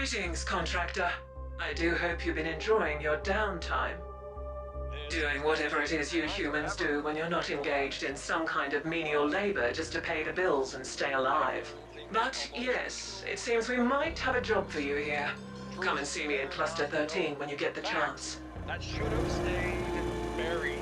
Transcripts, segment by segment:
Greetings, contractor. I do hope you've been enjoying your downtime. Doing whatever it is you humans do when you're not engaged in some kind of menial labor just to pay the bills and stay alive. But yes, it seems we might have a job for you here. Come and see me in Cluster 13 when you get the chance. That should have stayed buried.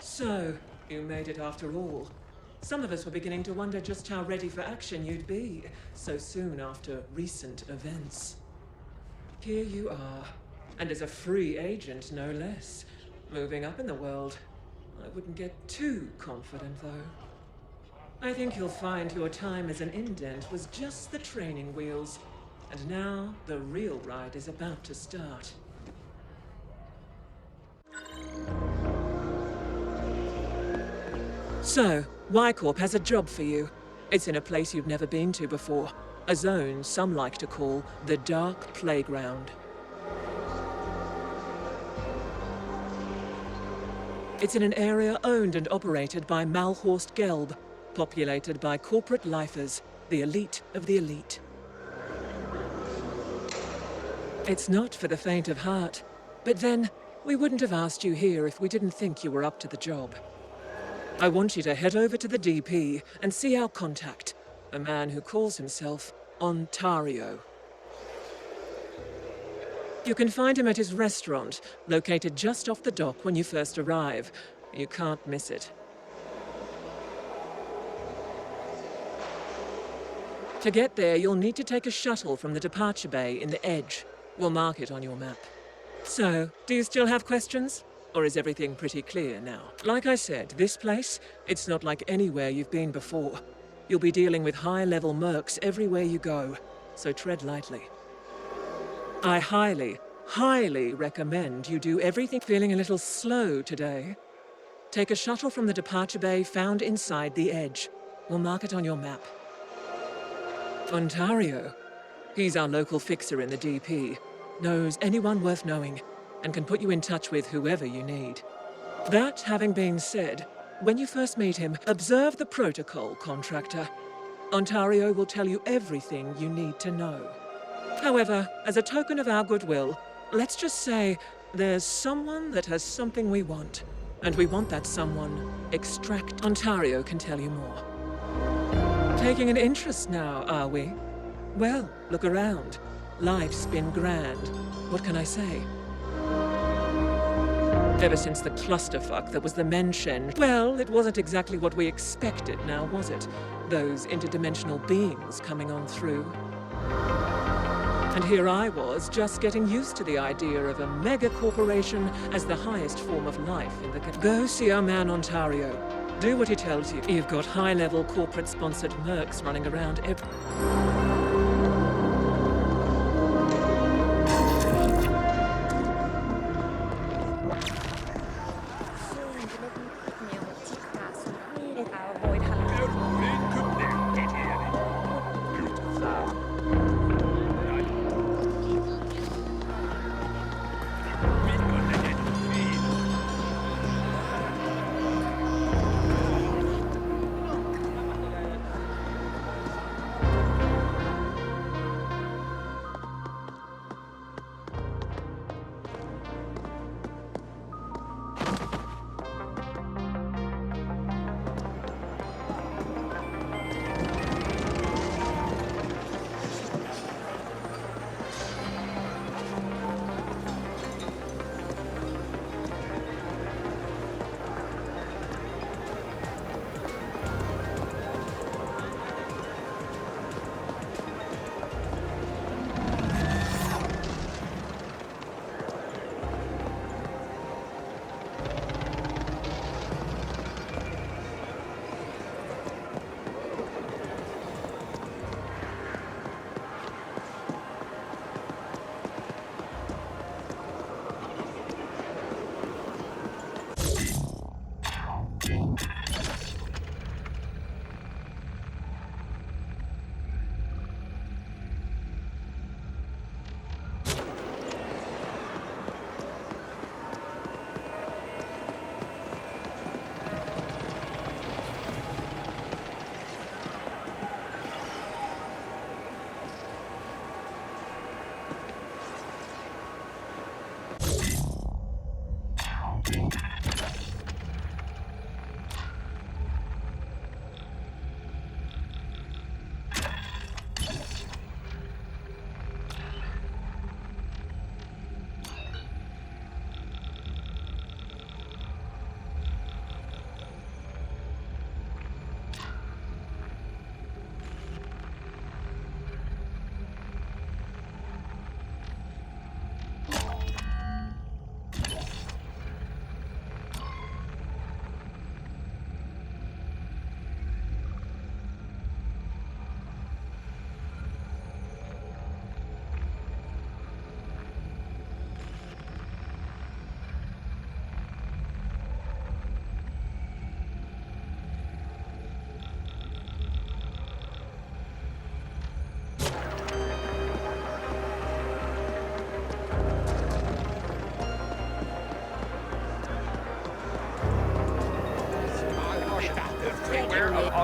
So, you made it after all. Some of us were beginning to wonder just how ready for action you'd be so soon after recent events. Here you are, and as a free agent, no less. Moving up in the world. I wouldn't get too confident, though. I think you'll find your time as an indent was just the training wheels. And now, the real ride is about to start. So, Y-Corp has a job for you. It's in a place you've never been to before. A zone some like to call the Dark Playground. It's in an area owned and operated by Malhorst Gelb, populated by corporate lifers, the elite of the elite. It's not for the faint of heart, but then we wouldn't have asked you here if we didn't think you were up to the job. I want you to head over to the DP and see our contact, a man who calls himself Ontario. You can find him at his restaurant, located just off the dock when you first arrive. You can't miss it. To get there, you'll need to take a shuttle from the departure bay in the Edge. We'll mark it on your map. So, do you still have questions? Or is everything pretty clear now? Like I said, this place, it's not like anywhere you've been before. You'll be dealing with high-level mercs everywhere you go, so tread lightly. I highly, highly recommend you do everything. Feeling a little slow today? Take a shuttle from the departure bay found inside the Edge. We'll mark it on your map. Ontario. He's our local fixer in the DP. Knows anyone worth knowing, and can put you in touch with whoever you need. That having been said, when you first meet him, observe the protocol, contractor. Ontario will tell you everything you need to know. However, as a token of our goodwill, let's just say there's someone that has something we want, and we want that someone extract. Ontario can tell you more. Taking an interest now, are we? Well, look around. Life's been grand. What can I say? Ever since the clusterfuck that was the Menshen, well, it wasn't exactly what we expected now, was it? Those interdimensional beings coming on through. And here I was, just getting used to the idea of a mega corporation as the highest form of life in the... Go see our man Ontario. Do what he tells you. You've got high-level corporate-sponsored mercs running around every...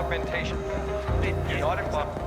augmentation. Not involved.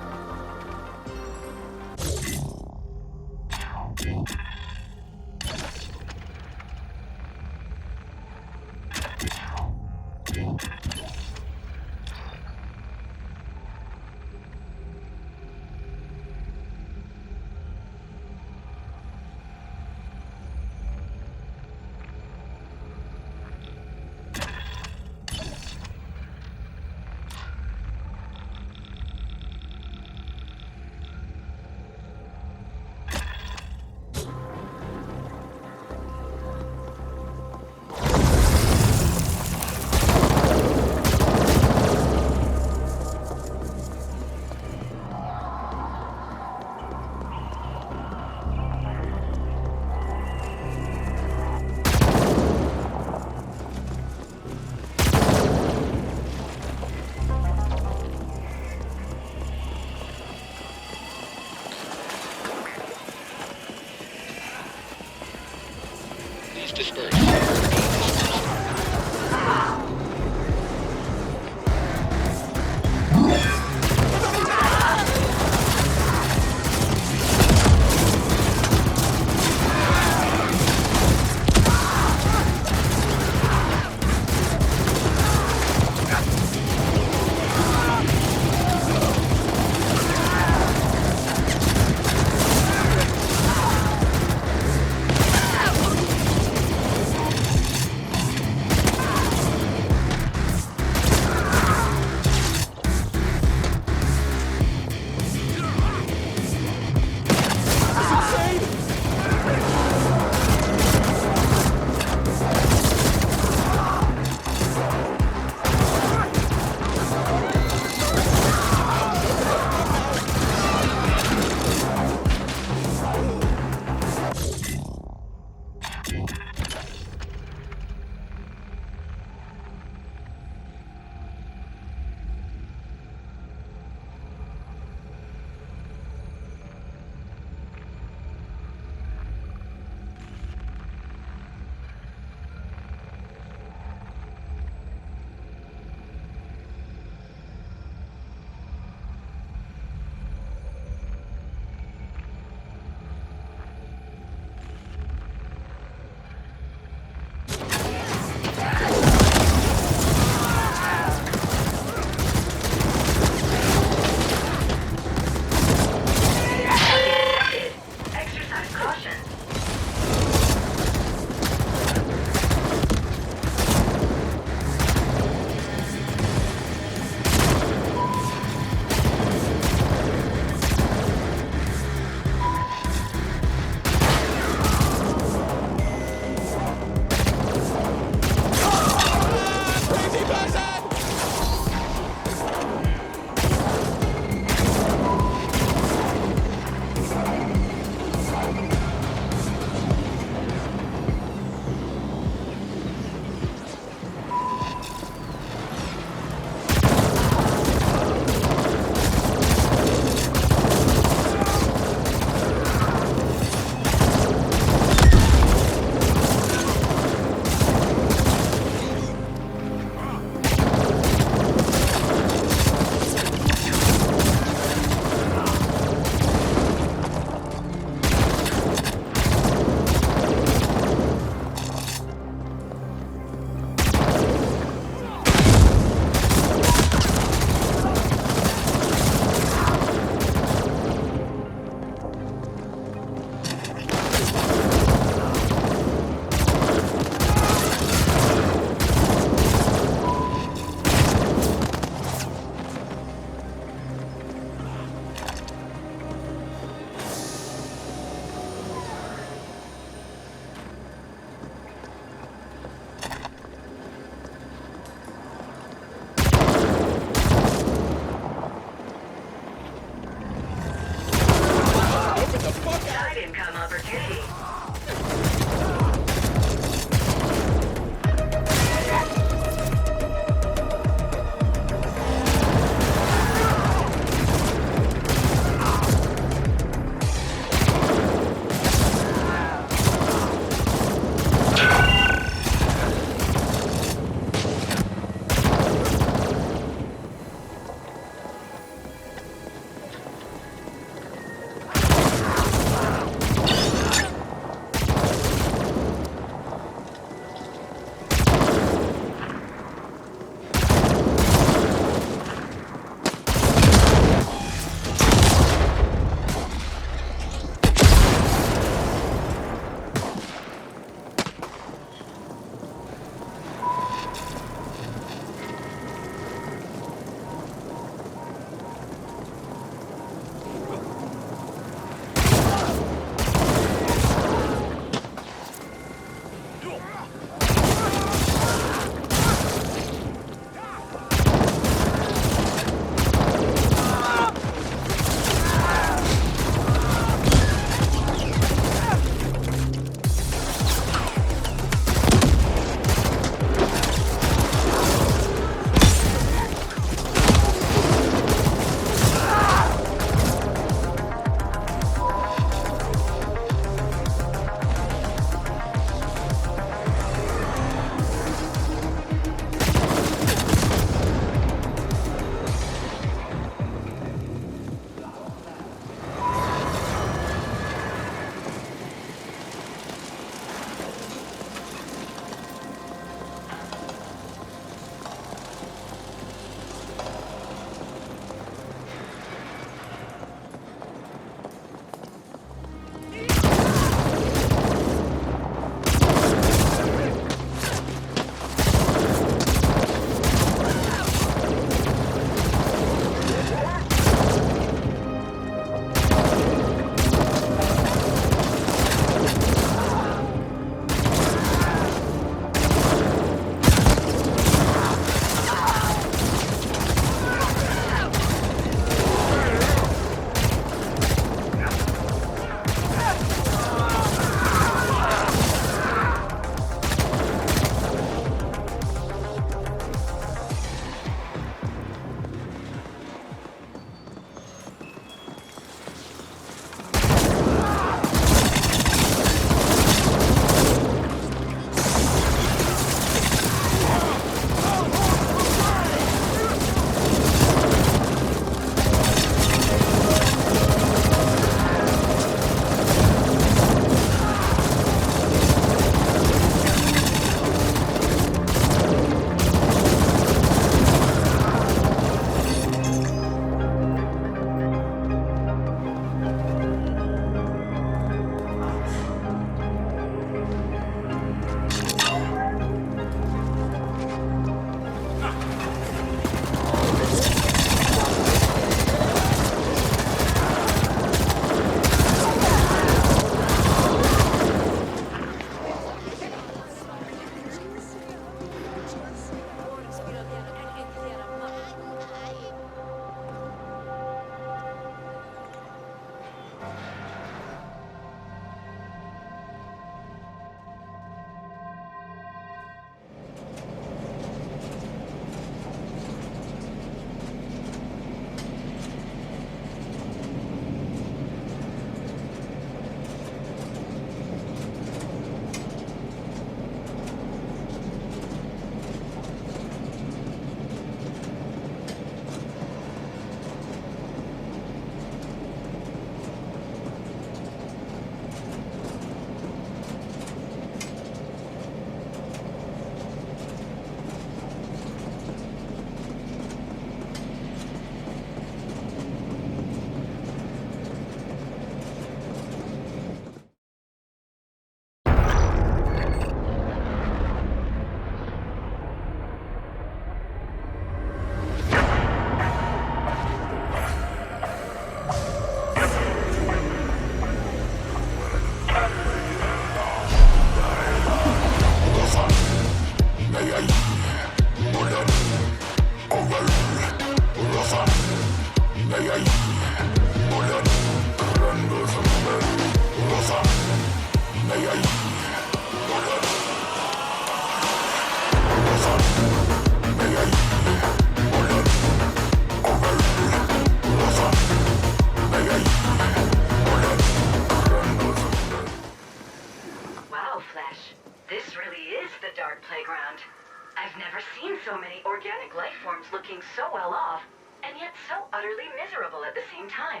I've never seen so many organic life forms looking so well off, and yet so utterly miserable at the same time.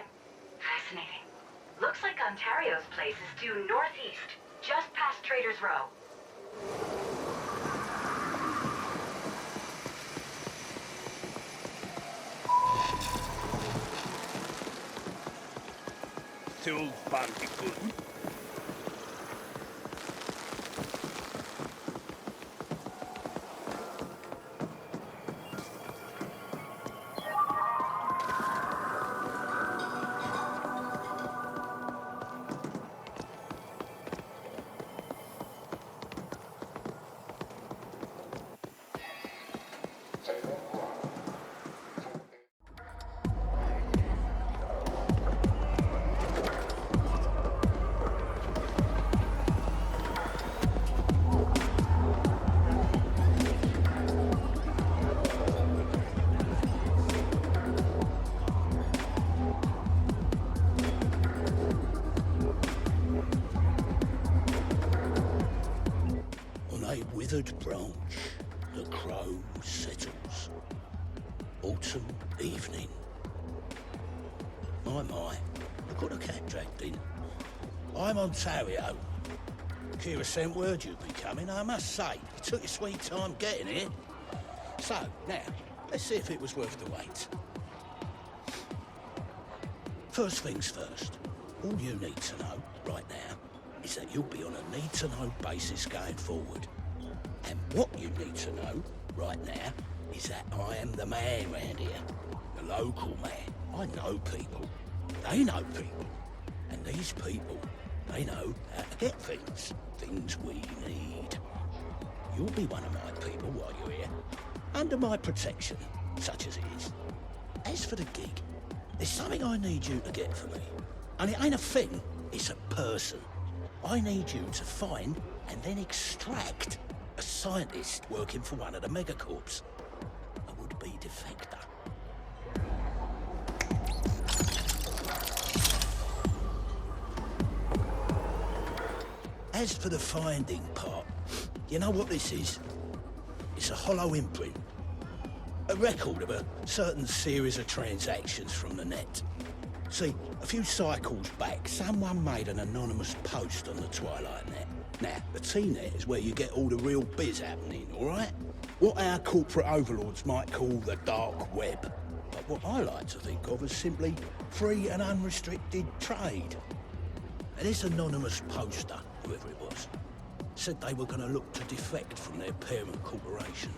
Fascinating. Looks like Ontario's place is due northeast, just past Trader's Row. Till Parquinho. Withered branch, the crow settles. Autumn evening. My, I've got a cat dragged in. I'm Ontario. Kira sent word you'd be coming, I must say. You took your sweet time getting here. So, now, let's see if it was worth the wait. First things first, all you need to know right now is that you'll be on a need-to-know basis going forward. And what you need to know right now is that I am the man round here, the local man. I know people, they know people, and these people, they know how to get things we need. You'll be one of my people while you're here, under my protection, such as it is. As for the gig, there's something I need you to get for me. And it ain't a thing, it's a person. I need you to find and then extract a scientist working for one of the megacorps. A would-be defector. As for the finding part, you know what this is? It's a hollow imprint. A record of a certain series of transactions from the net. See, a few cycles back, someone made an anonymous post on the Twilight Net. Now, the T-Net is where you get all the real biz happening, all right? What our corporate overlords might call the dark web. But what I like to think of as simply free and unrestricted trade. And this anonymous poster, whoever it was, said they were going to look to defect from their parent corporation.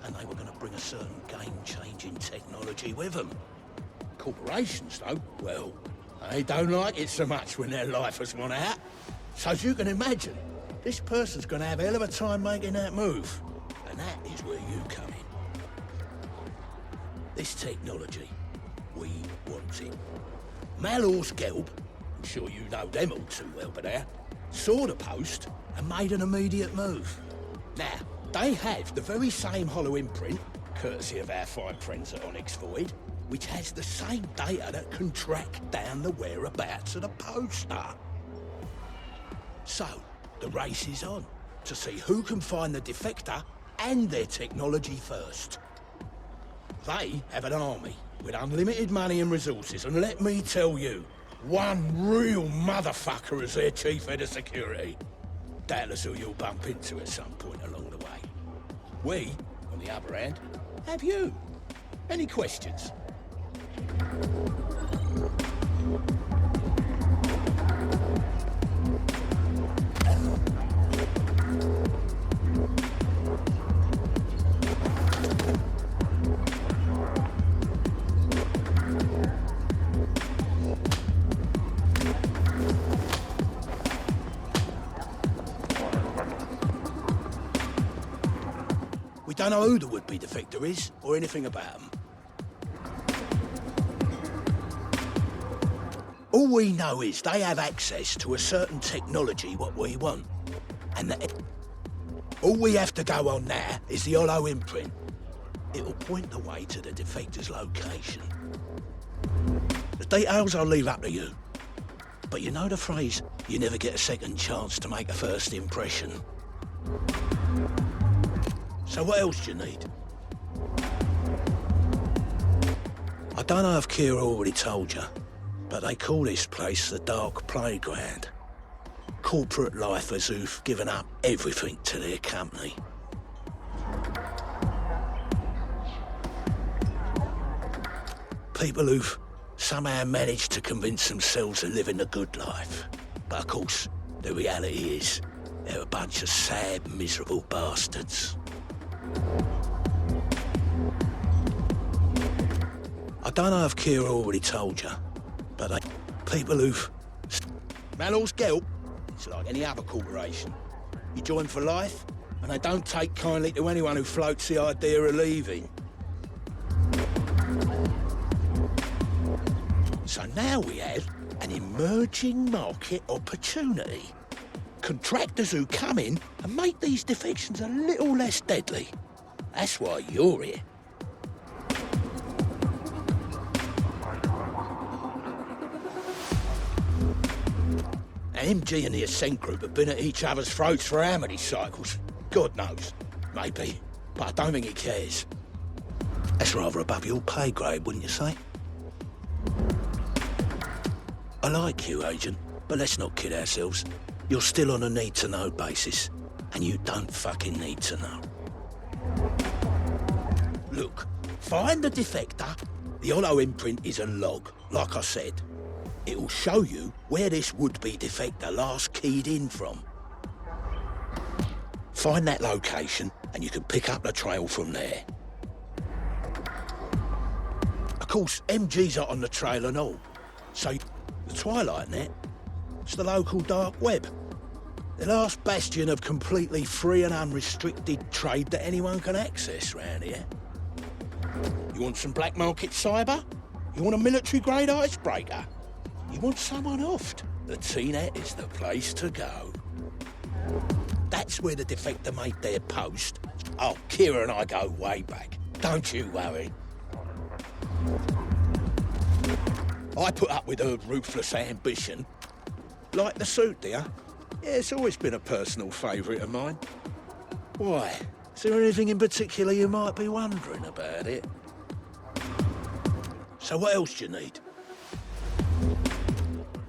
And they were going to bring a certain game-changing technology with them. Corporations, though, well, they don't like it so much when their life has run out. So as you can imagine, this person's going to have a hell of a time making that move. And that is where you come in. This technology, we want it. Malor's Gelb, I'm sure you know them all too well by now, saw the post and made an immediate move. Now, they have the very same hollow imprint, courtesy of our fine friends at Onyx Void, which has the same data that can track down the whereabouts of the poster. So, the race is on to see who can find the defector and their technology first. They have an army with unlimited money and resources, and let me tell you, one real motherfucker as their chief head of security. Doubtless who you'll bump into at some point along the way. We, on the other hand, have you. Any questions? We don't know who the would-be defector is, or anything about them. All we know is they have access to a certain technology what we want. And that all we have to go on now is the hollow imprint. It'll point the way to the defector's location. The details I'll leave up to you. But you know the phrase, you never get a second chance to make a first impression. So what else do you need? I don't know if Kira already told you, but they call this place the Dark Playground. Corporate lifers who've given up everything to their company. People who've somehow managed to convince themselves of living a good life. But of course, the reality is, they're a bunch of sad, miserable bastards. I don't know if Kira already told you, but they... people who've... Mallows Gelp, it's like any other corporation. You join for life, and they don't take kindly to anyone who floats the idea of leaving. So now we have an emerging market opportunity. Contractors who come in and make these defections a little less deadly. That's why you're here. MG and the Ascent group have been at each other's throats for how many cycles? God knows. Maybe. But I don't think he cares. That's rather above your pay grade, wouldn't you say? I like you, Agent, but let's not kid ourselves. You're still on a need-to-know basis, and you don't fucking need to know. Look, find the defector. The hollow imprint is a log, like I said. It will show you where this would-be defector last keyed in from. Find that location, and you can pick up the trail from there. Of course, MG's are on the trail and all, so the Twilight Net, it's the local dark web. The last bastion of completely free and unrestricted trade that anyone can access round here. You want some black market cyber? You want a military-grade icebreaker? You want someone offed? The T-Net is the place to go. That's where the defector made their post. Oh, Kira and I go way back. Don't you worry. I put up with her ruthless ambition. Like the suit, dear? Yeah, it's always been a personal favourite of mine. Why? Is there anything in particular you might be wondering about it? So what else do you need?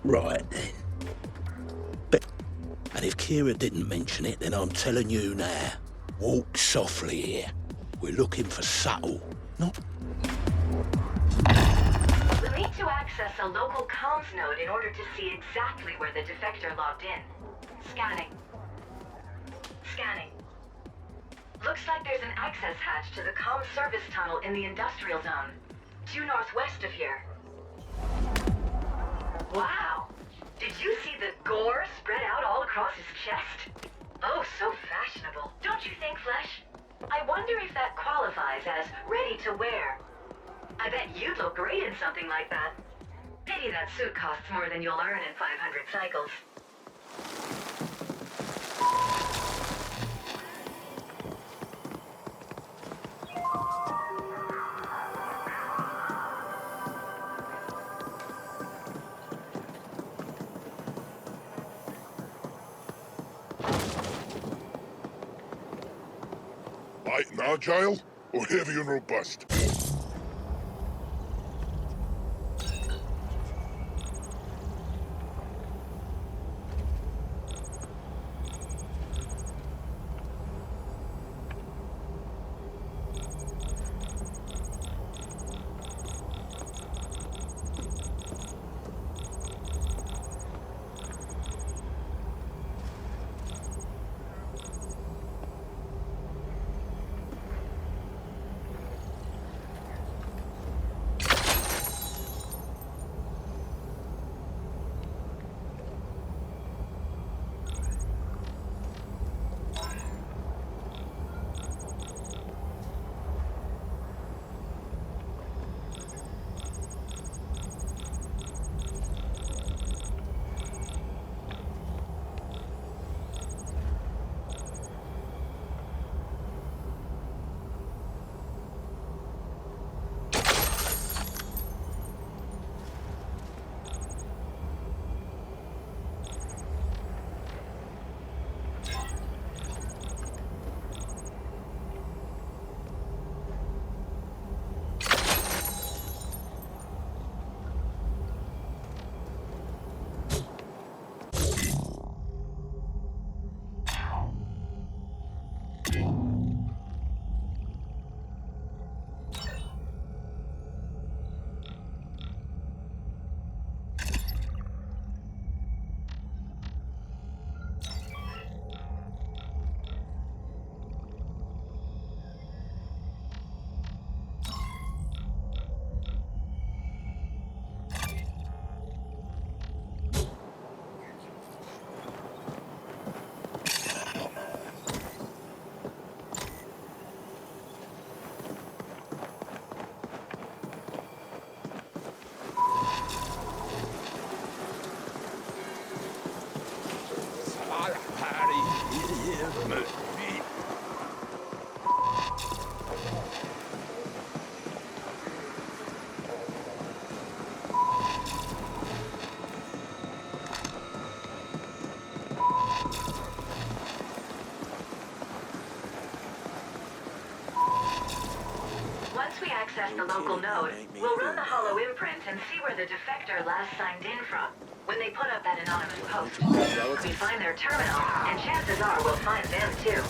Right then. And if Kira didn't mention it, then I'm telling you now. Walk softly here. We're looking for subtle, not... We'll need to access a local comms node in order to see exactly where the defector logged in. Scanning. Scanning. Looks like there's an access hatch to the comm service tunnel in the industrial zone, due northwest of here. Wow! Did you see the gore spread out all across his chest? Oh, so fashionable, don't you think, Flesh? I wonder if that qualifies as ready to wear. I bet you'd look great in something like that. Pity that suit costs more than you'll earn in 500 cycles. Light and agile, or heavy and robust? Once we access the local node, we'll run the hollow imprint and see where the defector last signed in from. When they put up that anonymous post, we find their terminal, and chances are we'll find them too.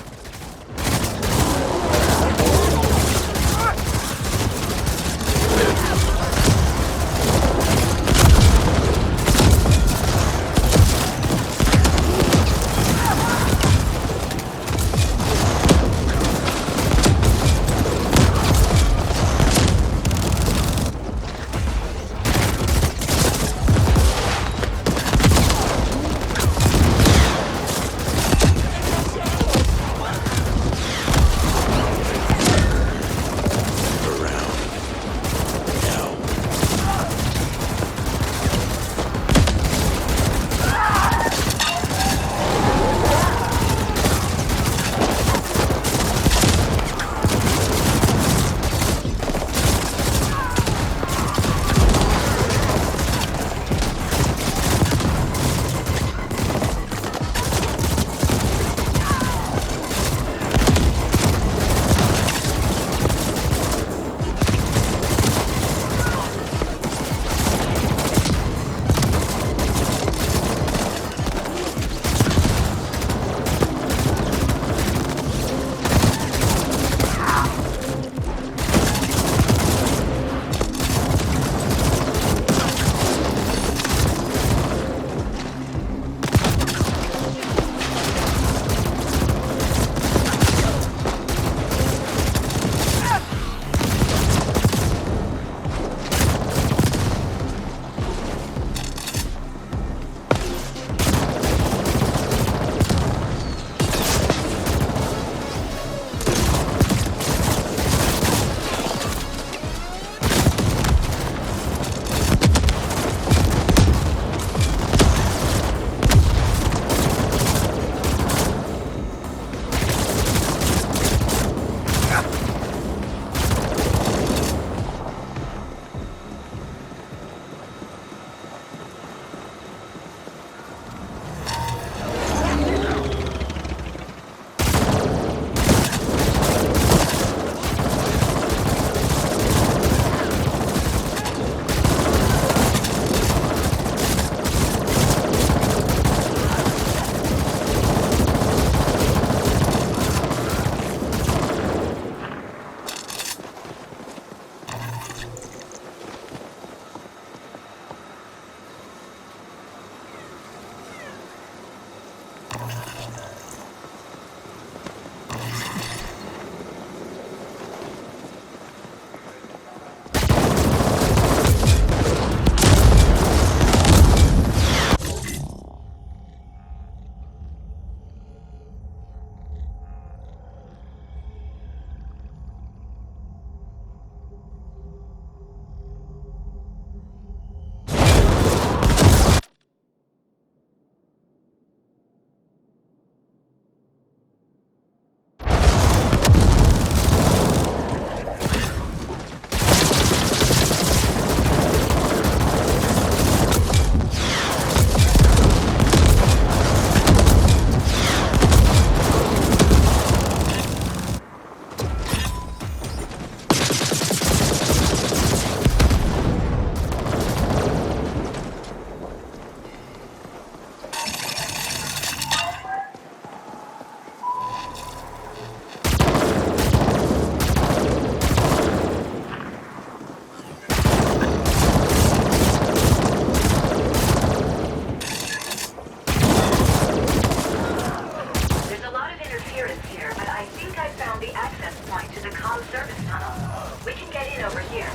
in over here.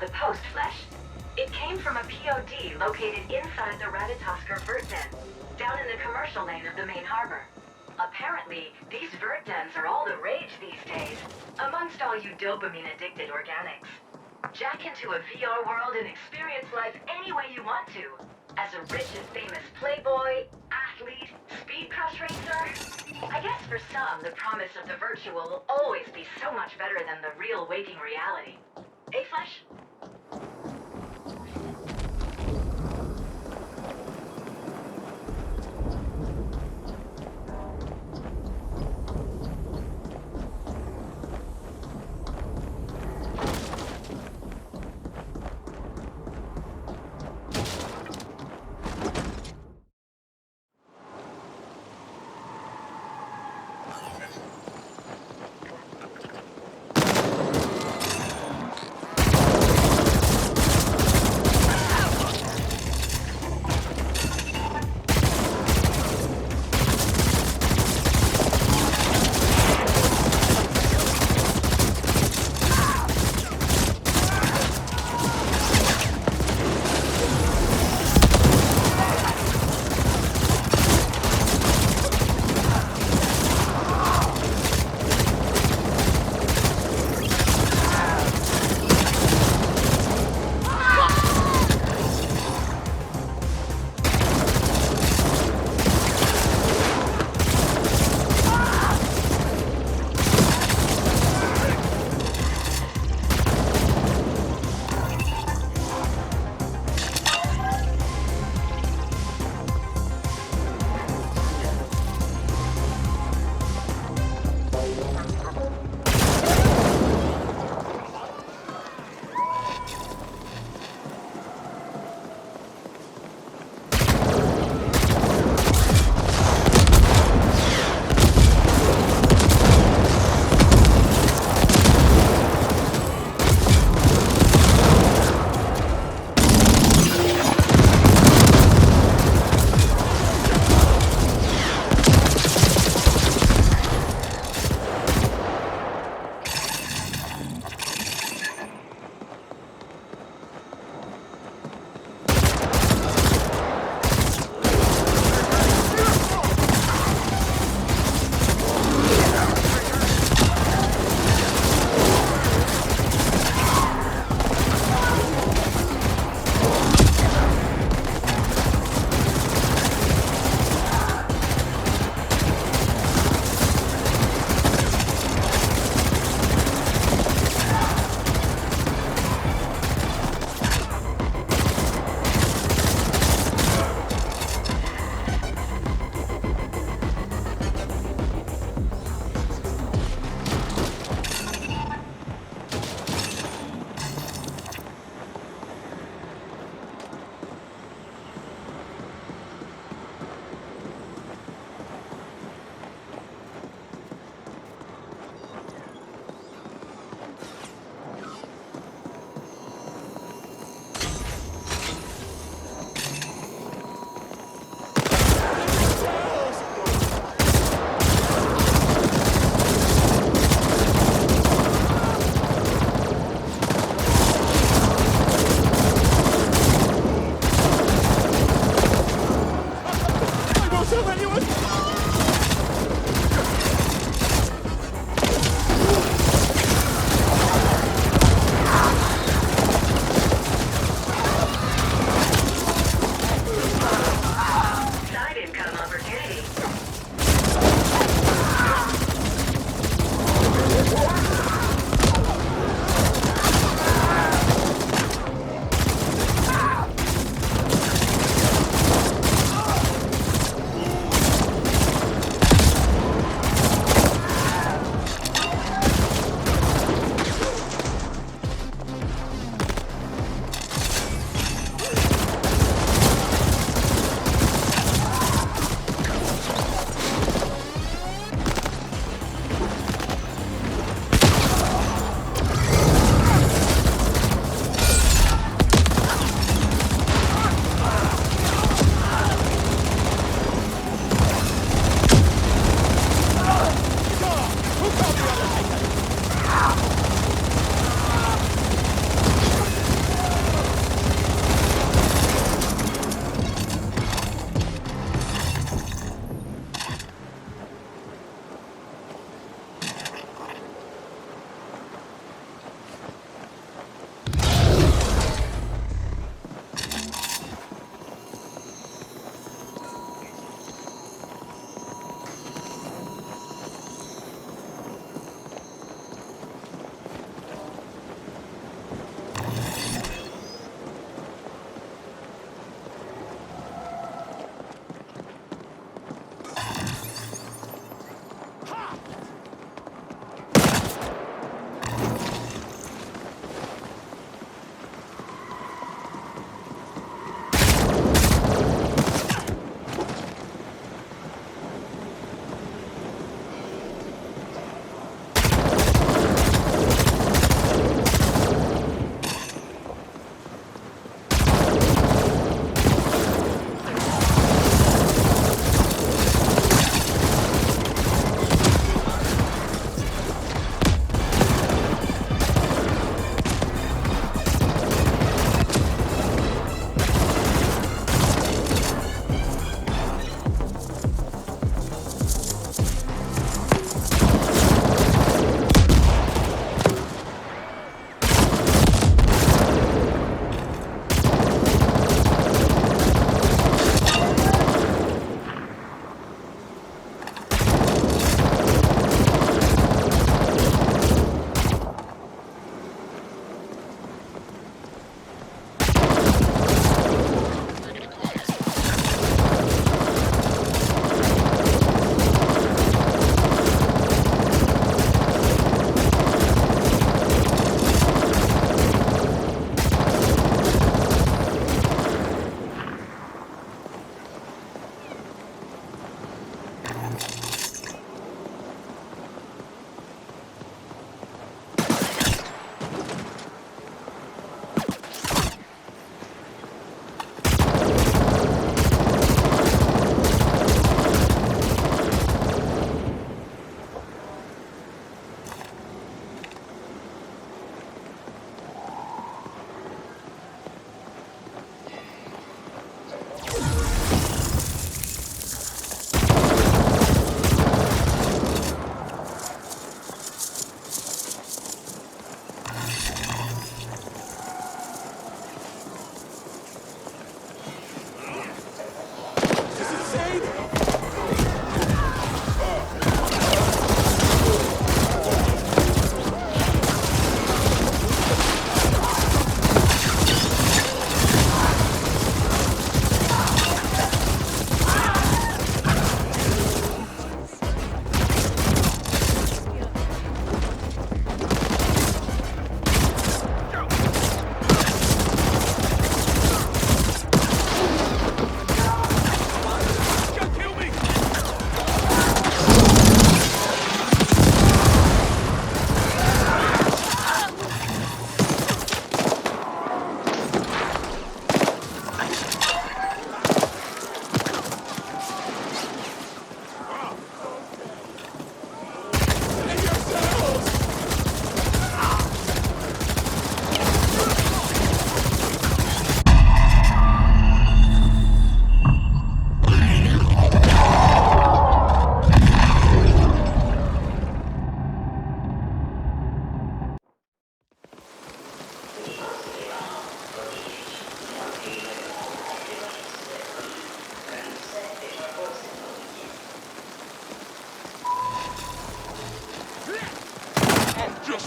the post, Flesh. It came from a POD located inside the Ratatosker vert den, down in the commercial lane of the main harbor. Apparently, these vert dens are all the rage these days, amongst all you dopamine-addicted organics. Jack into a VR world and experience life any way you want to. As a rich and famous playboy, athlete, speed crush racer. I guess for some, the promise of the virtual will always be so much better than the real waking reality. Eh, Flesh?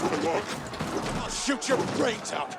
last for long. I'll shoot your brains out.